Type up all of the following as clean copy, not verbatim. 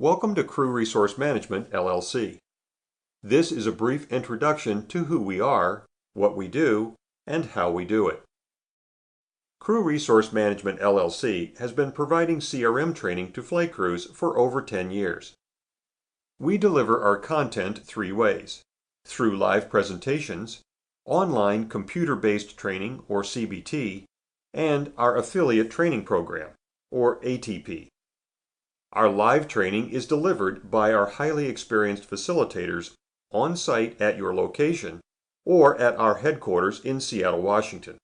Welcome to Crew Resource Management LLC. This is a brief introduction to who we are, what we do, and how we do it. Crew Resource Management LLC has been providing CRM training to flight crews for over 10 years. We deliver our content three ways: through live presentations, online computer-based training or CBT, and our affiliate training program or ATP. Our live training is delivered by our highly experienced facilitators on site at your location or at our headquarters in Seattle, Washington.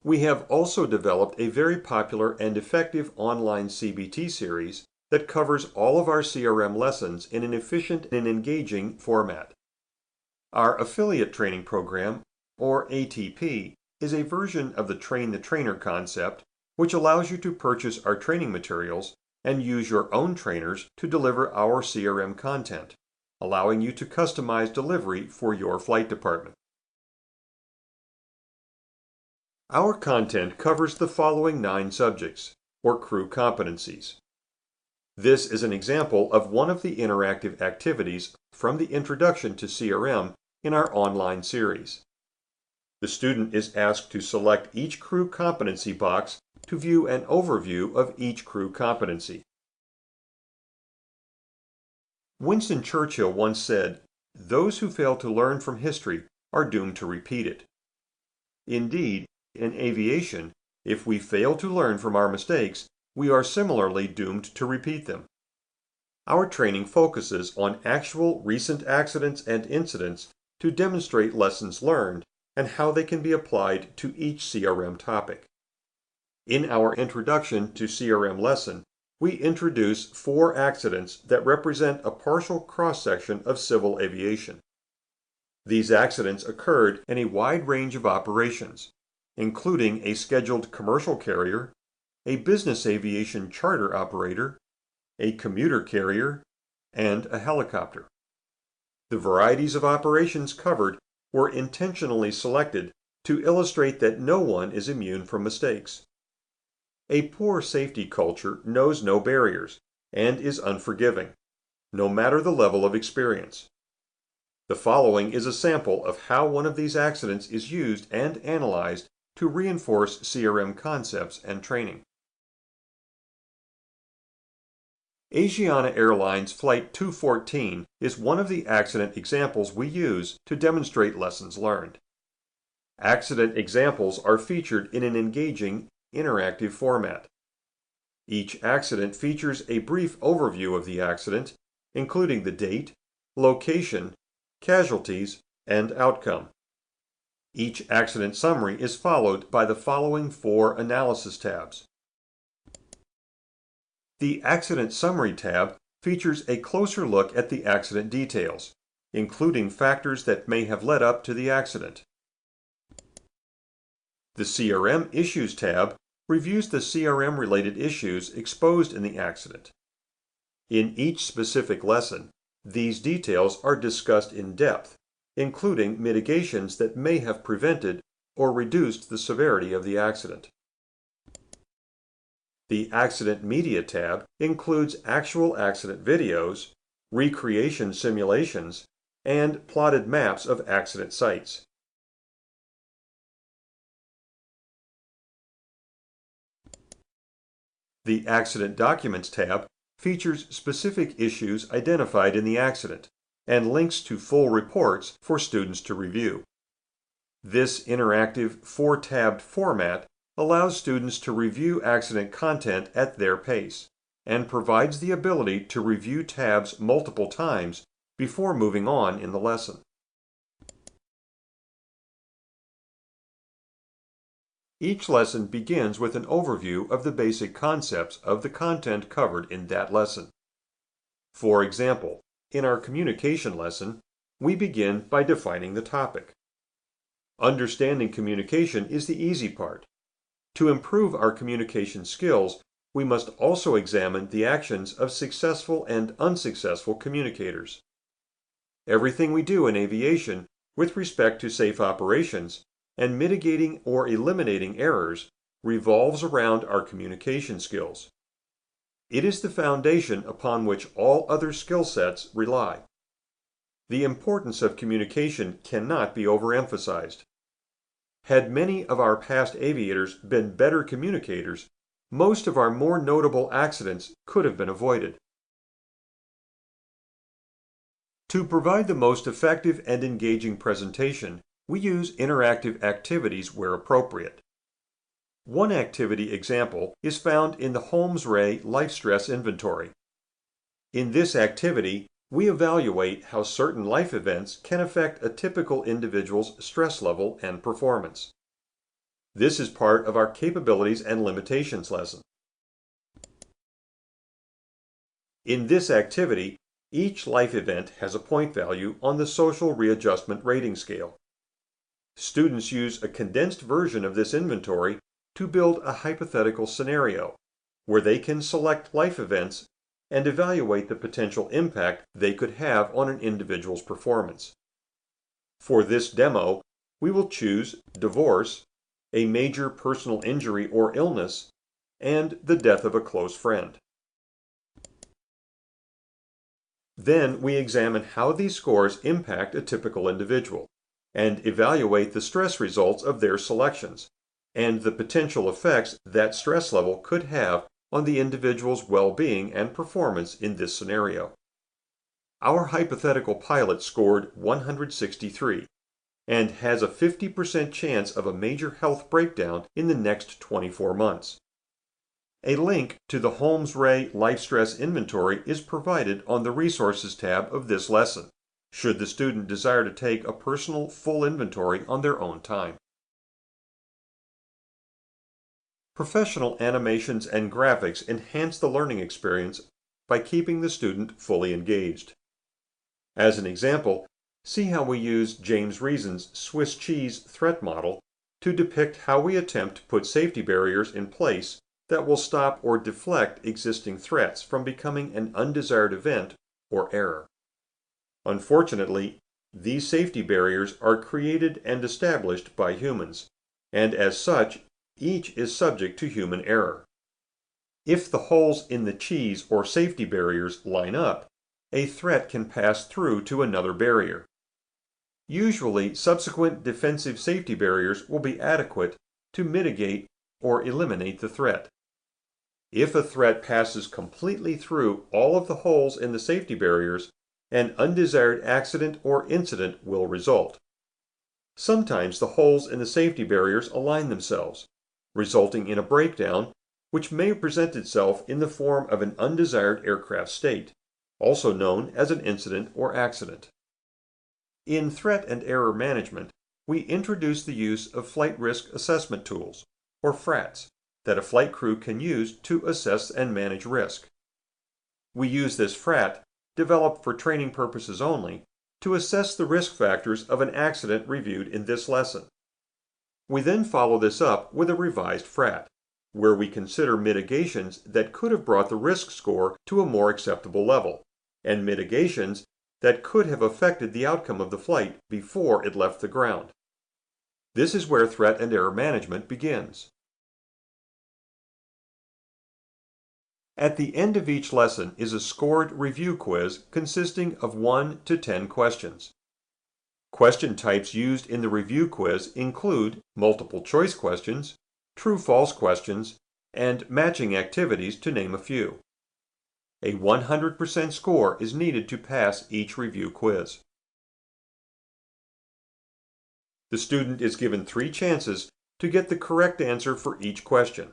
We have also developed a very popular and effective online CBT series that covers all of our CRM lessons in an efficient and engaging format. Our affiliate training program, or ATP, is a version of the Train the Trainer concept, which allows you to purchase our training materials and use your own trainers to deliver our CRM content, allowing you to customize delivery for your flight department. Our content covers the following 9 subjects, or crew competencies. This is an example of one of the interactive activities from the Introduction to CRM in our online series. The student is asked to select each crew competency box to view an overview of each crew competency. Winston Churchill once said, "Those who fail to learn from history are doomed to repeat it." Indeed, in aviation, if we fail to learn from our mistakes, we are similarly doomed to repeat them. Our training focuses on actual recent accidents and incidents to demonstrate lessons learned and how they can be applied to each CRM topic. In our Introduction to CRM lesson, we introduce 4 accidents that represent a partial cross-section of civil aviation. These accidents occurred in a wide range of operations, including a scheduled commercial carrier, a business aviation charter operator, a commuter carrier, and a helicopter. The varieties of operations covered were intentionally selected to illustrate that no one is immune from mistakes. A poor safety culture knows no barriers and is unforgiving, no matter the level of experience. The following is a sample of how one of these accidents is used and analyzed to reinforce CRM concepts and training. Asiana Airlines Flight 214 is one of the accident examples we use to demonstrate lessons learned. Accident examples are featured in an engaging, interactive format. Each accident features a brief overview of the accident, including the date, location, casualties, and outcome. Each accident summary is followed by the following 4 analysis tabs. The Accident Summary tab features a closer look at the accident details, including factors that may have led up to the accident. The CRM Issues tab reviews the CRM-related issues exposed in the accident. In each specific lesson, these details are discussed in depth, including mitigations that may have prevented or reduced the severity of the accident. The Accident Media tab includes actual accident videos, recreation simulations, and plotted maps of accident sites. The Accident Documents tab features specific issues identified in the accident and links to full reports for students to review. This interactive 4-tabbed format allows students to review accident content at their pace and provides the ability to review tabs multiple times before moving on in the lesson. Each lesson begins with an overview of the basic concepts of the content covered in that lesson. For example, in our communication lesson, we begin by defining the topic. Understanding communication is the easy part. To improve our communication skills, we must also examine the actions of successful and unsuccessful communicators. Everything we do in aviation with respect to safe operations and mitigating or eliminating errors revolves around our communication skills. It is the foundation upon which all other skill sets rely. The importance of communication cannot be overemphasized. Had many of our past aviators been better communicators, most of our more notable accidents could have been avoided. To provide the most effective and engaging presentation, we use interactive activities where appropriate. One activity example is found in the Holmes-Ray Life Stress Inventory. In this activity, we evaluate how certain life events can affect a typical individual's stress level and performance. This is part of our capabilities and limitations lesson. In this activity, each life event has a point value on the social readjustment rating scale. Students use a condensed version of this inventory to build a hypothetical scenario, where they can select life events and evaluate the potential impact they could have on an individual's performance. For this demo, we will choose divorce, a major personal injury or illness, and the death of a close friend. Then we examine how these scores impact a typical individual, and evaluate the stress results of their selections, and the potential effects that stress level could have on the individual's well-being and performance in this scenario. Our hypothetical pilot scored 163 and has a 50% chance of a major health breakdown in the next 24 months. A link to the Holmes-Ray Life Stress Inventory is provided on the Resources tab of this lesson, should the student desire to take a personal full inventory on their own time. Professional animations and graphics enhance the learning experience by keeping the student fully engaged. As an example, see how we use James Reason's Swiss cheese threat model to depict how we attempt to put safety barriers in place that will stop or deflect existing threats from becoming an undesired event or error. Unfortunately, these safety barriers are created and established by humans, and as such, each is subject to human error. If the holes in the cheese or safety barriers line up, a threat can pass through to another barrier. Usually, subsequent defensive safety barriers will be adequate to mitigate or eliminate the threat. If a threat passes completely through all of the holes in the safety barriers, an undesired accident or incident will result. Sometimes the holes in the safety barriers align themselves, resulting in a breakdown, which may present itself in the form of an undesired aircraft state, also known as an incident or accident. In threat and error management, we introduce the use of flight risk assessment tools, or FRATs, that a flight crew can use to assess and manage risk. We use this FRAT, developed for training purposes only, to assess the risk factors of an accident reviewed in this lesson. We then follow this up with a revised FRAT, where we consider mitigations that could have brought the risk score to a more acceptable level, and mitigations that could have affected the outcome of the flight before it left the ground. This is where threat and error management begins. At the end of each lesson is a scored review quiz consisting of 1 to 10 questions. Question types used in the review quiz include multiple choice questions, true-false questions, and matching activities, to name a few. A 100% score is needed to pass each review quiz. The student is given 3 chances to get the correct answer for each question.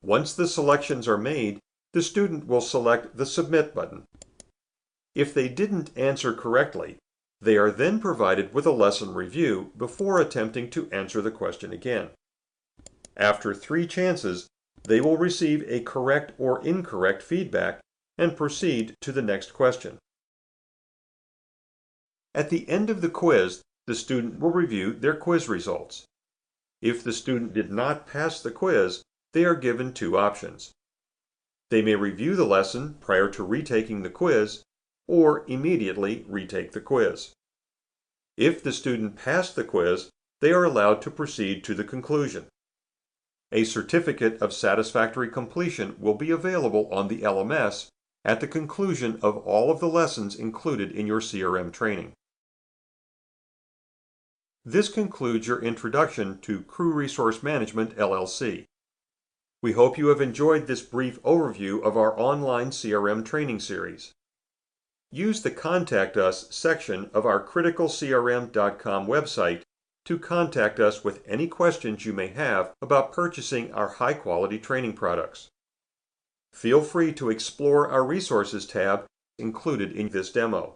Once the selections are made, the student will select the Submit button. If they didn't answer correctly, they are then provided with a lesson review before attempting to answer the question again. After 3 chances, they will receive a correct or incorrect feedback and proceed to the next question. At the end of the quiz, the student will review their quiz results. If the student did not pass the quiz, they are given 2 options. They may review the lesson prior to retaking the quiz, or immediately retake the quiz. If the student passed the quiz, they are allowed to proceed to the conclusion. A certificate of satisfactory completion will be available on the LMS at the conclusion of all of the lessons included in your CRM training. This concludes your introduction to Crew Resource Management LLC. We hope you have enjoyed this brief overview of our online CRM training series. Use the Contact Us section of our criticalcrm.com website to contact us with any questions you may have about purchasing our high-quality training products. Feel free to explore our Resources tab included in this demo.